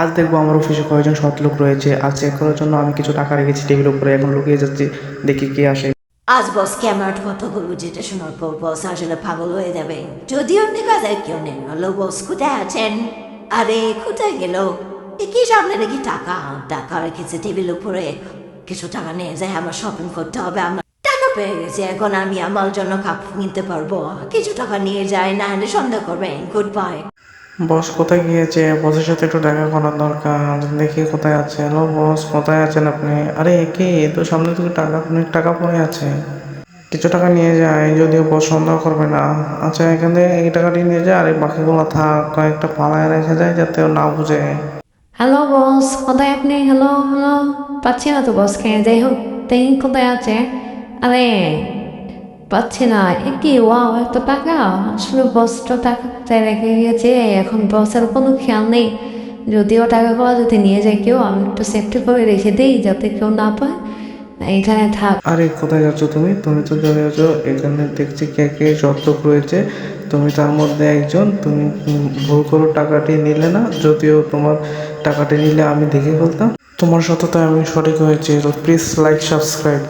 আজ দেখবো আমার অফিসে কয়েকজন সৎ লোক রয়েছে, আজ চেক করার জন্য আমি কিছু টাকা রেখেছি টেবিল উপরে, এখন লুকিয়ে যাচ্ছি, দেখি কে আসে। আজ বসকে আমার কথা বলবো, যেটা শোনার পর বস আসলে পাগল হয়ে যাবে। যদিও কাজের কেউ নেই, হলো বস কোথায় আছেন? আরে কোথায় গেল? কি সামনে দেখি টাকা টাকা রেখেছে টেবিল উপরে। কিছু টাকা নিয়ে যায়, আমার শপিং করতে হবে। আমার টাকা পেয়ে গেছে, এখন আমি আমার জন্য কাপড় কিনতে পারবো। কিছু টাকা নিয়ে যায়, না হলে সন্দেহ করবেন। Good bye. বস কোথায় গিয়েছে? বসের সাথে একটু দেখা করার দরকার, দেখি কোথায় আছে। হ্যালো বস, কোথায় আছেন আপনি? আরে কি তো সামনে থেকে টাকা, অনেক টাকা পড়ে আছে, কিছু টাকা নিয়ে যায়, যদিও বস সন্দেহ করবে না। আচ্ছা, এখান থেকে এই টাকাটি নিয়ে যায়, আর এই বাকিগুলো থাক, কয়েকটা পালায় রেখে যায় যাতে ও না বুঝে। হ্যালো বস, কোথায় আপনি? হ্যালো হ্যালো, পাচ্ছি না তো বসকে। যাই হোক, দেখি কোথায় আছে। আরে পাচ্ছি না, এ কি? ওয়াও, এত টাকা! আসলে বস তো টাকা কোথায় রেখে গেছে, এখন বসের কোনো খেয়াল নেই। যদিও টাকাগুলো যদি নিয়ে যায় কেউ, আমি একটু সেফটি করে রেখে দিই যাতে কেউ না পায়। এইখানে থাক। আরে কোথায় যাচ্ছ তুমি? তুমি তো চলে যাচ্ছ, এখানে দেখছি কে কে যতক রয়েছে, তুমি তার মধ্যে একজন। তুমি ভুল করে টাকাটি নিলে না, যদিও তোমার টাকাটি নিলে আমি দেখে ফেলতাম। তোমার সততায় আমি সঠিক হয়েছি। Please like subscribe.